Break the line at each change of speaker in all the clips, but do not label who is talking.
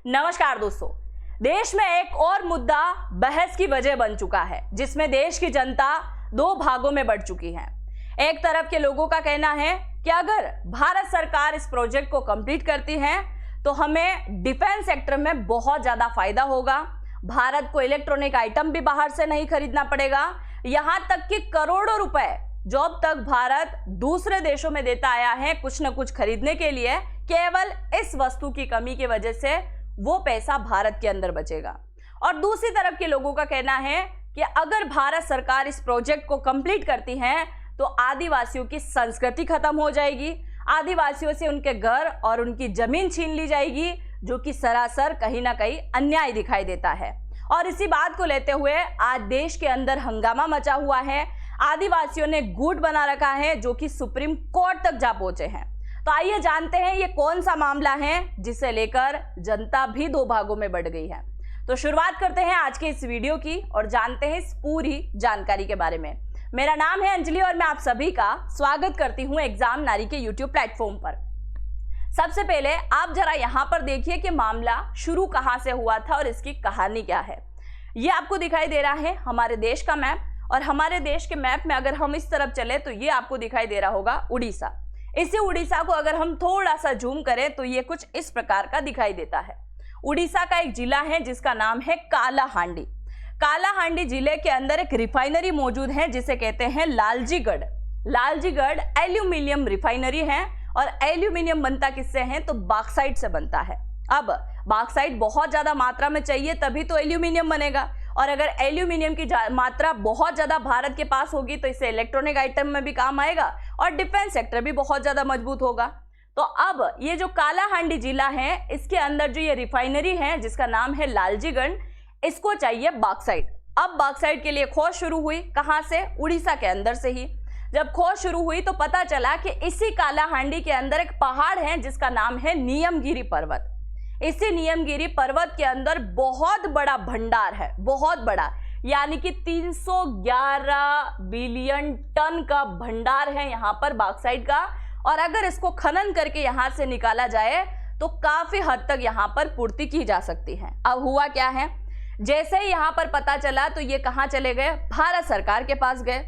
नमस्कार दोस्तों, देश में एक और मुद्दा बहस की वजह बन चुका है, जिसमें देश की जनता दो भागों में बढ़ चुकी है। एक तरफ के लोगों का कहना है कि अगर भारत सरकार इस प्रोजेक्ट को कंप्लीट करती है तो हमें डिफेंस सेक्टर में बहुत ज्यादा फायदा होगा। भारत को इलेक्ट्रॉनिक आइटम भी बाहर से नहीं खरीदना पड़ेगा, यहां तक कि करोड़ों रुपए जो अब तक भारत दूसरे देशों में देता आया है कुछ न कुछ खरीदने के लिए, केवल इस वस्तु की कमी की वजह से वो पैसा भारत के अंदर बचेगा। और दूसरी तरफ के लोगों का कहना है कि अगर भारत सरकार इस प्रोजेक्ट को कंप्लीट करती है तो आदिवासियों की संस्कृति खत्म हो जाएगी, आदिवासियों से उनके घर और उनकी जमीन छीन ली जाएगी, जो कि सरासर कहीं ना कहीं अन्याय दिखाई देता है। और इसी बात को लेते हुए आज देश के अंदर हंगामा मचा हुआ है। आदिवासियों ने गुट बना रखा है जो कि सुप्रीम कोर्ट तक जा पहुंचे हैं। तो आइए जानते हैं ये कौन सा मामला है जिसे लेकर जनता भी दो भागों में बढ़ गई है। तो शुरुआत करते हैं आज के इस वीडियो की और जानते हैं इस पूरी जानकारी के बारे में। मेरा नाम है अंजलि और मैं आप सभी का स्वागत करती हूं एग्जाम नारी के यूट्यूब प्लेटफॉर्म पर। सबसे पहले आप जरा यहां पर देखिए कि मामला शुरू कहां से हुआ था और इसकी कहानी क्या है। ये आपको दिखाई दे रहा है हमारे देश का मैप, और हमारे देश के मैप में अगर हम इस तरफ चले तो ये आपको दिखाई दे रहा होगा उड़ीसा। इसी उड़ीसा को अगर हम थोड़ा सा जूम करें तो ये कुछ इस प्रकार का दिखाई देता है। उड़ीसा का एक जिला है जिसका नाम है कालाहांडी। कालाहांडी जिले के अंदर एक रिफाइनरी मौजूद है जिसे कहते हैं लालजीगढ़। लालजीगढ़ एल्यूमिनियम रिफाइनरी है और एल्यूमिनियम बनता किससे है तो बॉक्साइट से बनता है। अब बॉक्साइट बहुत ज्यादा मात्रा में चाहिए तभी तो एल्यूमिनियम बनेगा, और अगर एल्यूमिनियम की मात्रा बहुत ज्यादा भारत के पास होगी तो इससे इलेक्ट्रॉनिक आइटम में भी काम आएगा और डिफेंस सेक्टर भी बहुत ज्यादा मजबूत होगा। तो अब ये जो कालाहांडी जिला है इसके अंदर जो ये रिफाइनरी है जिसका नाम है लालजीगढ़, इसको चाहिए बॉक्साइट। अब बॉक्साइट के लिए खोज शुरू हुई, कहां से? उड़ीसा के अंदर से ही। जब खोज शुरू हुई तो पता चला कि इसी कालाहांडी के अंदर एक पहाड़ है जिसका नाम है नियमगिरी पर्वत। इसी नियमगिरी पर्वत के अंदर बहुत बड़ा भंडार है, बहुत बड़ा, यानी कि 311 बिलियन टन का भंडार है यहाँ पर बॉक्साइट का। और अगर इसको खनन करके यहाँ से निकाला जाए तो काफी हद तक यहाँ पर पूर्ति की जा सकती है। अब हुआ क्या है, जैसे ही यहाँ पर पता चला तो ये कहाँ चले गए, भारत सरकार के पास गए।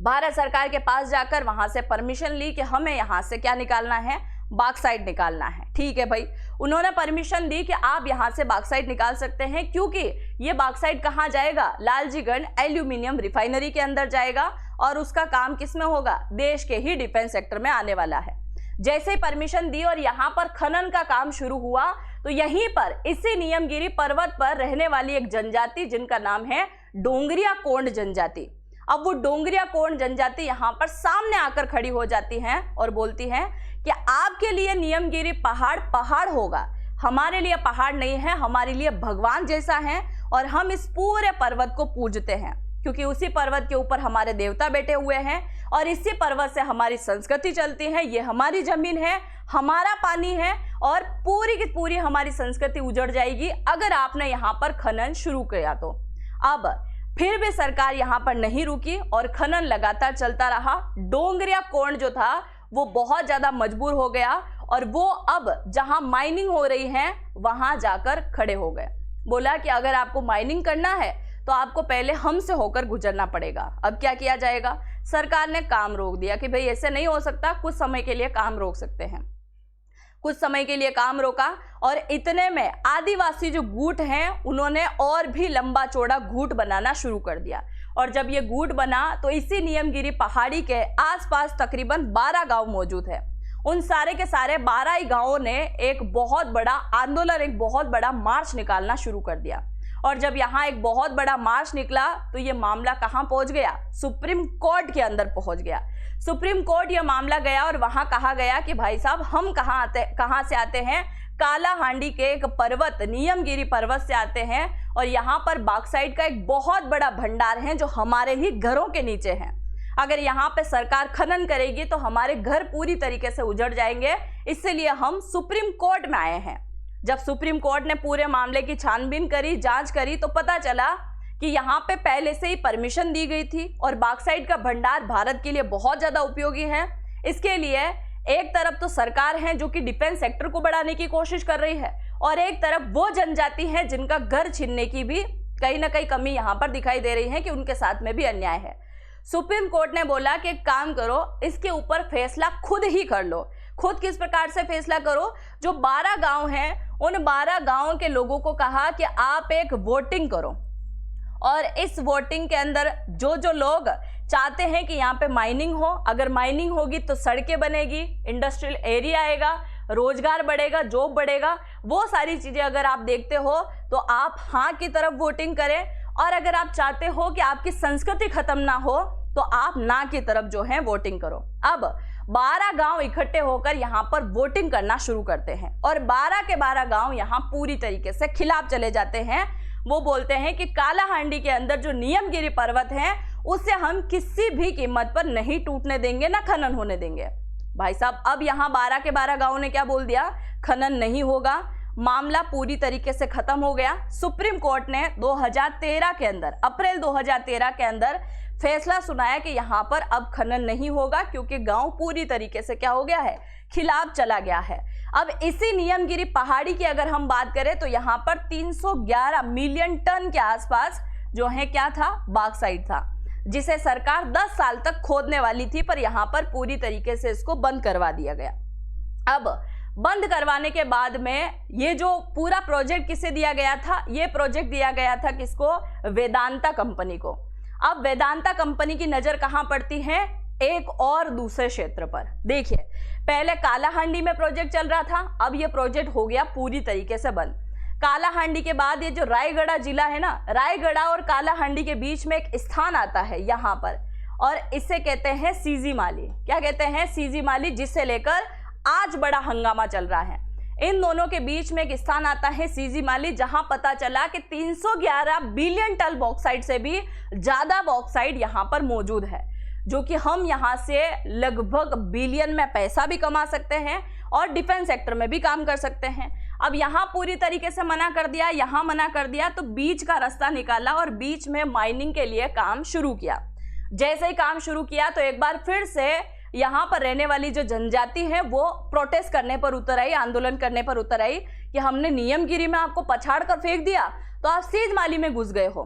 भारत सरकार के पास जाकर वहां से परमिशन ली कि हमें यहाँ से क्या निकालना है, बॉक्साइट निकालना है। ठीक है भाई, उन्होंने परमिशन दी कि आप यहाँ से बॉक्साइट निकाल सकते हैं, क्योंकि ये बॉक्साइट कहाँ जाएगा, लालजीगढ़ एल्यूमिनियम रिफाइनरी के अंदर जाएगा और उसका काम किस में होगा, देश के ही डिफेंस सेक्टर में आने वाला है। जैसे ही परमिशन दी और यहाँ पर खनन का काम शुरू हुआ तो यहीं पर इसी नियमगिरी पर्वत पर रहने वाली एक जनजाति जिनका नाम है डोंगरिया कोंड जनजाति। अब वो डोंगरिया कोंड जनजाति यहाँ पर सामने आकर खड़ी हो जाती हैं और बोलती हैं कि आपके लिए नियमगिरी पहाड़ पहाड़ होगा, हमारे लिए पहाड़ नहीं है, हमारे लिए भगवान जैसा है और हम इस पूरे पर्वत को पूजते हैं, क्योंकि उसी पर्वत के ऊपर हमारे देवता बैठे हुए हैं और इसी पर्वत से हमारी संस्कृति चलती है। ये हमारी जमीन है, हमारा पानी है और पूरी की पूरी हमारी संस्कृति उजड़ जाएगी अगर आपने यहाँ पर खनन शुरू किया तो। अब फिर भी सरकार यहाँ पर नहीं रुकी और खनन लगातार चलता रहा। डोंगरिया कोंड जो था वो बहुत ज्यादा मजबूर हो गया और वो अब जहां माइनिंग हो रही है वहां जाकर खड़े हो गए। बोला कि अगर आपको माइनिंग करना है तो आपको पहले हमसे होकर गुजरना पड़ेगा। अब क्या किया जाएगा, सरकार ने काम रोक दिया कि भाई ऐसे नहीं हो सकता, कुछ समय के लिए काम रोक सकते हैं। कुछ समय के लिए काम रोका और इतने में आदिवासी जो गुट हैं उन्होंने और भी लंबा चौड़ा गुट बनाना शुरू कर दिया। और जब ये गुट बना तो इसी नियमगिरी पहाड़ी के आसपास तकरीबन 12 गांव मौजूद है। उन सारे के सारे 12 ही गांवों ने एक बहुत बड़ा आंदोलन, एक बहुत बड़ा मार्च निकालना शुरू कर दिया। और जब यहाँ एक बहुत बड़ा मार्च निकला तो ये मामला कहाँ पहुंच गया, सुप्रीम कोर्ट के अंदर पहुंच गया। सुप्रीम कोर्ट यह मामला गया और वहां कहा गया कि भाई साहब हम कहाँ से आते हैं, कालाहांडी के एक पर्वत नियमगिरी पर्वत से आते हैं और यहाँ पर बॉक्साइट का एक बहुत बड़ा भंडार है जो हमारे ही घरों के नीचे है। अगर यहाँ पे सरकार खनन करेगी तो हमारे घर पूरी तरीके से उजड़ जाएंगे, इसलिए हम सुप्रीम कोर्ट में आए हैं। जब सुप्रीम कोर्ट ने पूरे मामले की छानबीन करी, जांच करी तो पता चला कि यहाँ पे पहले से ही परमिशन दी गई थी और बॉक्साइट का भंडार भारत के लिए बहुत ज्यादा उपयोगी है। इसके लिए एक तरफ तो सरकार है जो कि डिफेंस सेक्टर को बढ़ाने की कोशिश कर रही है और एक तरफ वो जनजाति है जिनका घर छीनने की भी कहीं ना कहीं कमी यहाँ पर दिखाई दे रही है कि उनके साथ में भी अन्याय है। सुप्रीम कोर्ट ने बोला कि एक काम करो, इसके ऊपर फैसला खुद ही कर लो। खुद किस प्रकार से फैसला करो? जो 12 गांव हैं उन 12 गांवों के लोगों को कहा कि आप एक वोटिंग करो और इस वोटिंग के अंदर जो जो लोग चाहते हैं कि यहाँ पे माइनिंग हो, अगर माइनिंग होगी तो सड़कें बनेगी, इंडस्ट्रियल एरिया आएगा, रोजगार बढ़ेगा, जॉब बढ़ेगा, वो सारी चीजें अगर आप देखते हो तो आप हाँ की तरफ वोटिंग करें। और अगर आप चाहते हो कि आपकी संस्कृति खत्म ना हो तो आप ना की तरफ जो है वोटिंग करो। अब 12 गांव इकट्ठे होकर यहाँ पर वोटिंग करना शुरू करते हैं और 12 के 12 गांव यहाँ पूरी तरीके से खिलाफ चले जाते हैं। वो बोलते हैं कि कालाहांडी के अंदर जो नियमगिरी पर्वत है उसे हम किसी भी कीमत पर नहीं टूटने देंगे, ना खनन होने देंगे। भाई साहब, अब यहाँ 12 के 12 गांवों ने क्या बोल दिया? खनन नहीं होगा, मामला पूरी तरीके से खत्म हो गया। सुप्रीम कोर्ट ने 2013 के अंदर, अप्रैल 2013 के अंदर फैसला सुनाया कि यहाँ पर अब खनन नहीं होगा क्योंकि गांव पूरी तरीके से क्या हो गया है? खिलाफ चला गया है। अब इसी नियमगिरी पहाड़ी की अगर हम बात करें तो यहाँ पर 311 मिलियन टन के आसपास जो है क्या था? बॉक्साइट था, जिसे सरकार 10 साल तक खोदने वाली थी, पर यहाँ पर पूरी तरीके से इसको बंद करवा दिया गया। अब बंद करवाने के बाद में ये जो पूरा प्रोजेक्ट किसे दिया गया था? ये प्रोजेक्ट दिया गया था किसको? वेदांता कंपनी को। अब वेदांता कंपनी की नजर कहां पड़ती है? एक और दूसरे क्षेत्र पर। देखिए, पहले कालाहांडी में प्रोजेक्ट चल रहा था, अब ये प्रोजेक्ट हो गया पूरी तरीके से बंद। कालाहांडी के बाद ये जो रायगढ़ जिला है ना, रायगढ़ और कालाहांडी के बीच में एक स्थान आता है यहाँ पर, और इसे कहते हैं सीजी माली। क्या कहते हैं? सीजी माली, जिससे लेकर आज बड़ा हंगामा चल रहा है। इन दोनों के बीच में एक स्थान आता है सीजी माली, जहां पता चला कि 311 बिलियन टन बॉक्साइट से भी ज्यादा बॉक्साइट यहां पर मौजूद है, जो कि हम यहां से लगभग बिलियन में पैसा भी कमा सकते हैं और डिफेंस सेक्टर में भी काम कर सकते हैं। अब यहां पूरी तरीके से मना कर दिया, यहां मना कर दिया, तो बीच का रास्ता निकाला और बीच में माइनिंग के लिए काम शुरू किया। जैसे ही काम शुरू किया तो एक बार फिर से यहाँ पर रहने वाली जो जनजाति है वो प्रोटेस्ट करने पर उतर आई, आंदोलन करने पर उतर आई कि हमने नियमगिरी में आपको पछाड़ कर फेंक दिया तो आप सीज माली में घुस गए हो,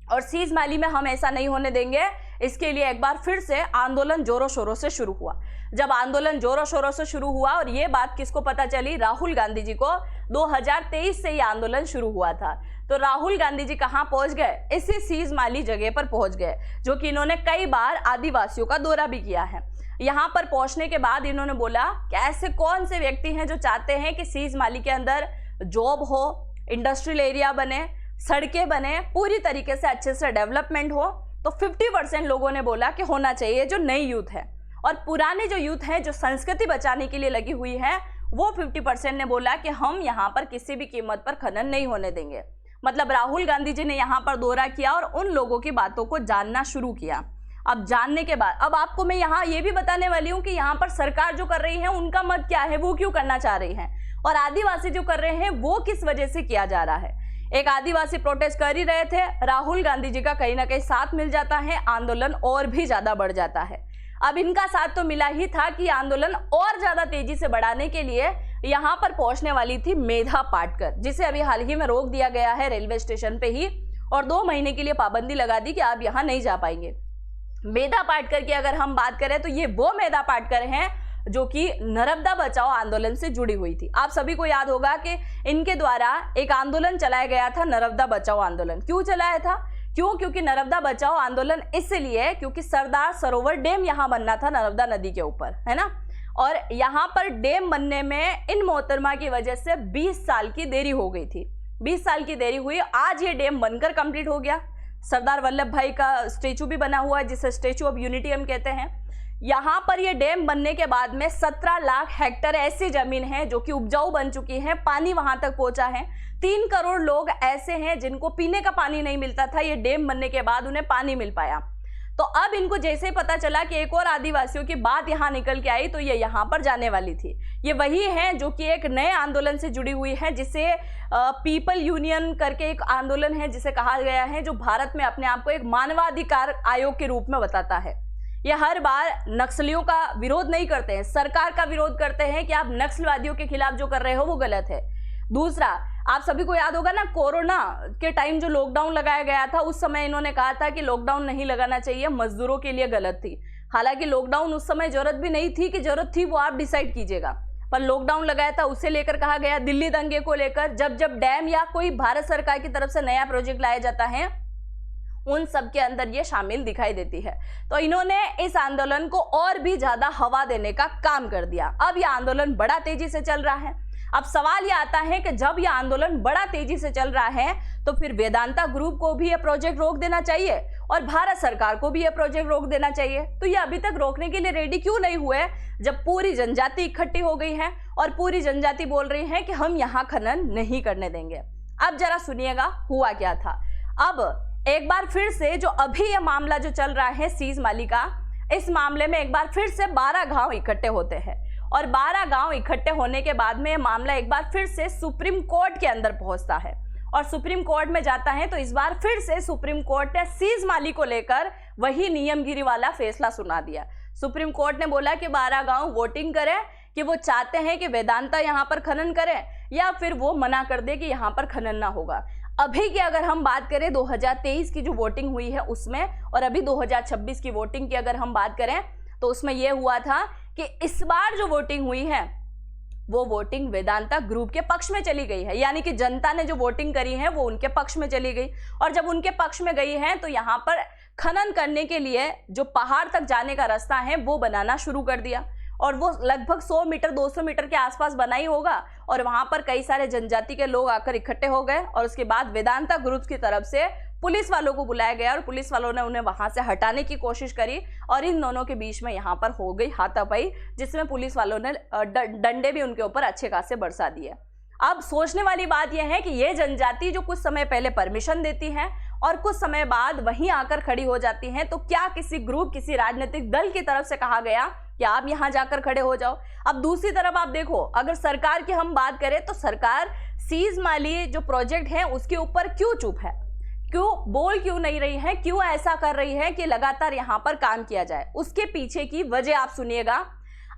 और सीज माली में हम ऐसा नहीं होने देंगे। इसके लिए एक बार फिर से आंदोलन जोरों शोरों से शुरू हुआ। जब आंदोलन जोरों शोरों से शुरू हुआ, और ये बात किसको पता चली? राहुल गांधी जी को। 2023 से ये आंदोलन शुरू हुआ था। तो राहुल गांधी जी कहाँ पहुंच गए? इसी सीज माली जगह पर पहुंच गए, जो कि इन्होंने कई बार आदिवासियों का दौरा भी किया है। यहाँ पर पहुंचने के बाद इन्होंने बोला कि ऐसे कौन से व्यक्ति हैं जो चाहते हैं कि सीज माली के अंदर जॉब हो, इंडस्ट्रियल एरिया बने, सड़कें बने, पूरी तरीके से अच्छे से डेवलपमेंट हो। तो 50% लोगों ने बोला कि होना चाहिए। जो नई यूथ है और पुरानी जो यूथ है जो संस्कृति बचाने के लिए लगी हुई है, वो 50% ने बोला कि हम यहाँ पर किसी भी कीमत पर खनन नहीं होने देंगे। मतलब राहुल गांधी जी ने यहाँ पर दौरा किया और उन लोगों की बातों को जानना शुरू किया। अब जानने के बाद अब आपको मैं यहाँ ये भी बताने वाली हूँ कि यहाँ पर सरकार जो कर रही है उनका मत क्या है, वो क्यों करना चाह रही है, और आदिवासी जो कर रहे हैं वो किस वजह से किया जा रहा है। एक आदिवासी प्रोटेस्ट कर ही रहे थे, राहुल गांधी जी का कहीं ना कहीं साथ मिल जाता है, आंदोलन और भी ज्यादा बढ़ जाता है। अब इनका साथ तो मिला ही था कि आंदोलन और ज्यादा तेजी से बढ़ाने के लिए यहाँ पर पहुंचने वाली थी मेधा पाटकर, जिसे अभी हाल ही में रोक दिया गया है रेलवे स्टेशन पे ही, और 2 महीने के लिए पाबंदी लगा दी कि आप यहाँ नहीं जा पाएंगे। मेधा पाटकर की अगर हम बात करें तो ये वो मेधा पाटकर हैं जो कि नर्मदा बचाओ आंदोलन से जुड़ी हुई थी। आप सभी को याद होगा कि इनके द्वारा एक आंदोलन चलाया गया था, नर्मदा बचाओ आंदोलन। क्यों चलाया था? क्योंकि नर्मदा बचाओ आंदोलन इसलिए क्योंकि सरदार सरोवर डैम यहाँ बनना था नर्मदा नदी के ऊपर, है ना, और यहाँ पर डैम बनने में इन मोहतरमा की वजह से 20 साल की देरी हो गई थी। 20 साल की देरी हुई, आज ये डैम बनकर कंप्लीट हो गया। सरदार वल्लभ भाई का स्टेचू भी बना हुआ है, जिसे स्टेचू ऑफ यूनिटी हम कहते हैं। यहाँ पर ये डैम बनने के बाद में 17 लाख हेक्टेयर ऐसी जमीन है जो कि उपजाऊ बन चुकी है, पानी वहां तक पहुंचा है। 3 करोड़ लोग ऐसे हैं जिनको पीने का पानी नहीं मिलता था, ये डैम बनने के बाद उन्हें पानी मिल पाया। तो अब इनको जैसे ही पता चला कि एक और आदिवासियों की बात यहाँ निकल के आई तो ये यहाँ पर जाने वाली थी। ये वही है जो कि एक नए आंदोलन से जुड़ी हुई है, जिसे पीपल यूनियन करके एक आंदोलन है, जिसे कहा गया है, जो भारत में अपने आप को एक मानवाधिकार आयोग के रूप में बताता है। ये हर बार नक्सलियों का विरोध नहीं करते हैं, सरकार का विरोध करते हैं कि आप नक्सलवादियों के खिलाफ जो कर रहे हो वो गलत है। दूसरा, आप सभी को याद होगा ना, कोरोना के टाइम जो लॉकडाउन लगाया गया था, उस समय इन्होंने कहा था कि लॉकडाउन नहीं लगाना चाहिए, मजदूरों के लिए गलत थी। हालांकि लॉकडाउन उस समय जरूरत भी नहीं थी, कि जरूरत थी वो आप डिसाइड कीजिएगा, पर लॉकडाउन लगाया था। उसे लेकर कहा गया, दिल्ली दंगे को लेकर जब जब डैम या कोई भारत सरकार की तरफ से नया प्रोजेक्ट लाया जाता है, उन सब के अंदर ये शामिल दिखाई देती है। तो इन्होंने इस आंदोलन को और भी ज्यादा हवा देने का काम कर दिया। अब यह आंदोलन बड़ा तेजी से चल रहा है। अब सवाल यह आता है कि जब यह आंदोलन बड़ा तेजी से चल रहा है, तो फिर वेदांता ग्रुप को भी यह प्रोजेक्ट रोक देना चाहिए और भारत सरकार को भी यह प्रोजेक्ट रोक देना चाहिए। तो ये अभी तक रोकने के लिए रेडी क्यों नहीं हुए, जब पूरी जनजाति इकट्ठी हो गई है और पूरी जनजाति बोल रही है कि हम यहाँ खनन नहीं करने देंगे। अब जरा सुनिएगा हुआ क्या था। अब एक बार फिर से जो अभी यह मामला जो चल रहा है सीज माली का, इस मामले में एक बार फिर से 12 गांव इकट्ठे होते हैं और 12 गांव इकट्ठे होने के बाद में यह मामला एक बार फिर से सुप्रीम कोर्ट के अंदर पहुंचता है और सुप्रीम कोर्ट में जाता है। तो इस बार फिर से सुप्रीम कोर्ट ने सीज माली को लेकर वही नियमगिरी वाला फैसला सुना दिया। सुप्रीम कोर्ट ने बोला कि 12 गांव वोटिंग करें कि वो चाहते हैं कि वेदांता यहाँ पर खनन करे या फिर वो मना कर दे कि यहाँ पर खनन ना होगा। अभी की अगर हम बात करें 2023 की जो वोटिंग हुई है उसमें, और अभी 2026 की वोटिंग की अगर हम बात करें, तो उसमें यह हुआ था कि इस बार जो वोटिंग हुई है वो वोटिंग वेदांता ग्रुप के पक्ष में चली गई है। यानी कि जनता ने जो वोटिंग करी है वो उनके पक्ष में चली गई, और जब उनके पक्ष में गई है तो यहाँ पर खनन करने के लिए जो पहाड़ तक जाने का रास्ता है वो बनाना शुरू कर दिया, और वो लगभग 100 मीटर 200 मीटर के आसपास बना ही होगा। और वहां पर कई सारे जनजाति के लोग आकर इकट्ठे हो गए और उसके बाद वेदांता ग्रुप की तरफ से पुलिस वालों को बुलाया गया और पुलिस वालों ने उन्हें वहां से हटाने की कोशिश करी और इन दोनों के बीच में यहाँ पर हो गई हाथापाई, जिसमें पुलिस वालों ने डंडे भी उनके ऊपर अच्छे खासे बरसा दिए। अब सोचने वाली बात यह है कि ये जनजाति जो कुछ समय पहले परमिशन देती है और कुछ समय बाद वहीं आकर खड़ी हो जाती हैं, तो क्या किसी ग्रुप, किसी राजनीतिक दल की तरफ से कहा गया कि आप यहां जाकर खड़े हो जाओ? अब दूसरी तरफ आप देखो, अगर सरकार की हम बात करें तो सरकार सीज माली जो प्रोजेक्ट है उसके ऊपर क्यों चुप है, क्यों बोल क्यों नहीं रही है, क्यों ऐसा कर रही है कि लगातार यहां पर काम किया जाए? उसके पीछे की वजह आप सुनिएगा।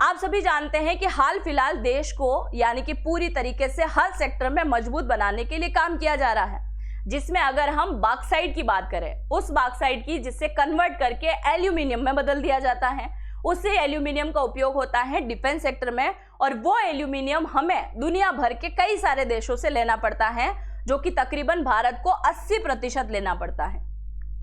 आप सभी जानते हैं कि हाल फिलहाल देश को यानी कि पूरी तरीके से हर सेक्टर में मजबूत बनाने के लिए काम किया जा रहा है, जिसमें अगर हम बॉक्साइट की बात करें, उस बॉक्साइट की जिसे कन्वर्ट करके एल्यूमिनियम में बदल दिया जाता है, उससे एल्यूमिनियम का उपयोग होता है डिफेंस सेक्टर में, और वो एल्यूमिनियम हमें दुनिया भर के कई सारे देशों से लेना पड़ता है, जो कि तकरीबन भारत को 80% लेना पड़ता है,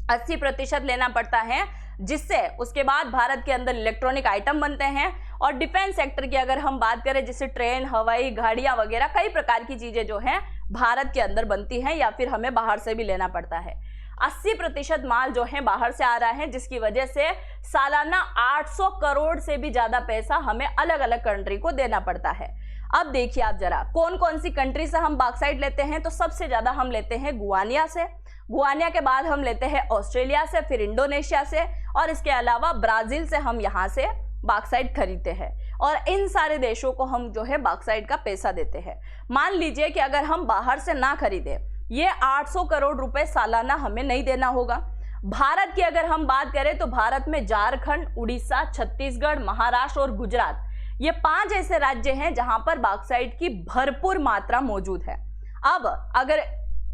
80% लेना पड़ता है, जिससे उसके बाद भारत के अंदर इलेक्ट्रॉनिक आइटम बनते हैं। और डिफेंस सेक्टर की अगर हम बात करें, जैसे ट्रेन, हवाई गाड़ियां वगैरह कई प्रकार की चीजें जो हैं भारत के अंदर बनती हैं या फिर हमें बाहर से भी लेना पड़ता है। 80% माल जो है बाहर से आ रहा है, जिसकी वजह से सालाना 800 करोड़ से भी ज्यादा पैसा हमें अलग अलग कंट्री को देना पड़ता है। अब देखिए आप जरा कौन कौन सी कंट्री से हम बॉक्साइट लेते हैं, तो सबसे ज्यादा हम लेते हैं गुआनिया से, गुआनिया के बाद हम लेते हैं ऑस्ट्रेलिया से, फिर इंडोनेशिया से, और इसके अलावा ब्राजील से हम यहाँ से बॉक्साइट खरीदते हैं, और इन सारे देशों को हम जो है बॉक्साइट का पैसा देते हैं। मान लीजिए कि अगर हम बाहर से ना खरीदें, ये 800 करोड़ रुपए सालाना हमें नहीं देना होगा। भारत की अगर हम बात करें तो भारत में झारखंड, उड़ीसा, छत्तीसगढ़, महाराष्ट्र और गुजरात, ये 5 ऐसे राज्य हैं जहां पर बॉक्साइट की भरपूर मात्रा मौजूद है। अब अगर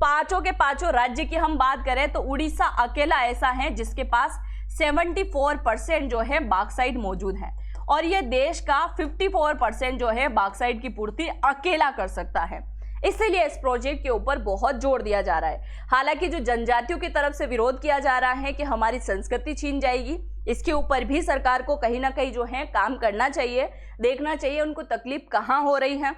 पांचों के पांचों राज्य की हम बात करें तो उड़ीसा अकेला ऐसा है जिसके पास 74% जो है बॉक्साइट मौजूद है, और ये देश का 54% जो है बॉक्साइट की पूर्ति अकेला कर सकता है। इसीलिए इस प्रोजेक्ट के ऊपर बहुत जोर दिया जा रहा है। हालांकि जो जनजातियों की तरफ से विरोध किया जा रहा है कि हमारी संस्कृति छीन जाएगी, इसके ऊपर भी सरकार को कहीं ना कहीं जो है काम करना चाहिए, देखना चाहिए उनको तकलीफ कहाँ हो रही है।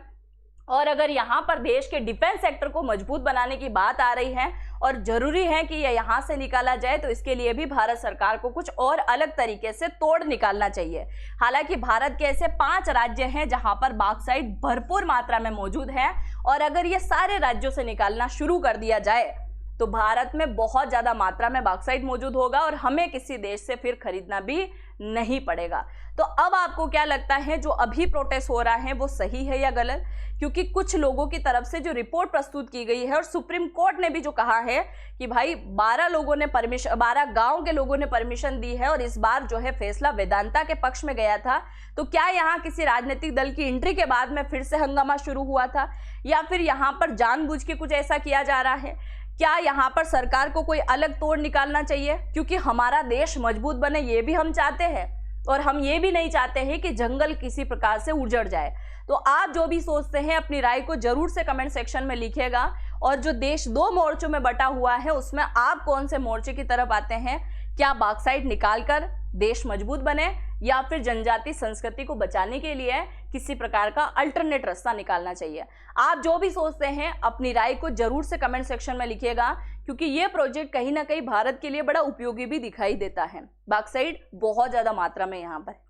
और अगर यहाँ पर देश के डिफेंस सेक्टर को मजबूत बनाने की बात आ रही है और जरूरी है कि यह यहाँ से निकाला जाए, तो इसके लिए भी भारत सरकार को कुछ और अलग तरीके से तोड़ निकालना चाहिए। हालांकि भारत के ऐसे 5 राज्य हैं जहाँ पर बॉक्साइट भरपूर मात्रा में मौजूद है, और अगर ये सारे राज्यों से निकालना शुरू कर दिया जाए तो भारत में बहुत ज़्यादा मात्रा में बॉक्साइट मौजूद होगा और हमें किसी देश से फिर खरीदना भी नहीं पड़ेगा। तो अब आपको क्या लगता है जो अभी प्रोटेस्ट हो रहा है वो सही है या गलत? क्योंकि कुछ लोगों की तरफ से जो रिपोर्ट प्रस्तुत की गई है और सुप्रीम कोर्ट ने भी जो कहा है कि भाई 12 गांव के लोगों ने परमिशन दी है और इस बार जो है फैसला वेदांता के पक्ष में गया था, तो क्या यहाँ किसी राजनीतिक दल की एंट्री के बाद में फिर से हंगामा शुरू हुआ था या फिर यहाँ पर जानबूझ के कुछ ऐसा किया जा रहा है? क्या यहाँ पर सरकार को कोई अलग तोड़ निकालना चाहिए? क्योंकि हमारा देश मजबूत बने ये भी हम चाहते हैं और हम ये भी नहीं चाहते हैं कि जंगल किसी प्रकार से उजड़ जाए। तो आप जो भी सोचते हैं अपनी राय को जरूर से कमेंट सेक्शन में लिखिएगा। और जो देश 2 मोर्चों में बटा हुआ है उसमें आप कौन से मोर्चे की तरफ आते हैं? क्या बॉक्साइट निकालकर देश मजबूत बने या फिर जनजाति संस्कृति को बचाने के लिए किसी प्रकार का अल्टरनेट रास्ता निकालना चाहिए? आप जो भी सोचते हैं अपनी राय को जरूर से कमेंट सेक्शन में लिखिएगा, क्योंकि ये प्रोजेक्ट कहीं ना कहीं भारत के लिए बड़ा उपयोगी भी दिखाई देता है। बॉक्साइट बहुत ज्यादा मात्रा में यहाँ पर।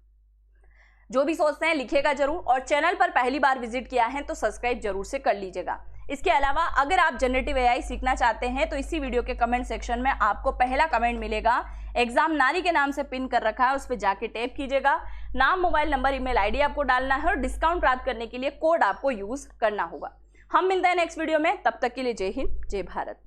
जो भी सोचते हैं लिखिएगा जरूर, और चैनल पर पहली बार विजिट किया है तो सब्सक्राइब जरूर से कर लीजिएगा। इसके अलावा अगर आप जनरेटिव एआई सीखना चाहते हैं तो इसी वीडियो के कमेंट सेक्शन में आपको पहला कमेंट मिलेगा, एग्जाम नारी के नाम से पिन कर रखा है, उस पर जाके टैप कीजिएगा। नाम, मोबाइल नंबर, ईमेल आईडी आपको डालना है और डिस्काउंट प्राप्त करने के लिए कोड आपको यूज करना होगा। हम मिलते हैं नेक्स्ट वीडियो में, तब तक के लिए जय हिंद, जय भारत।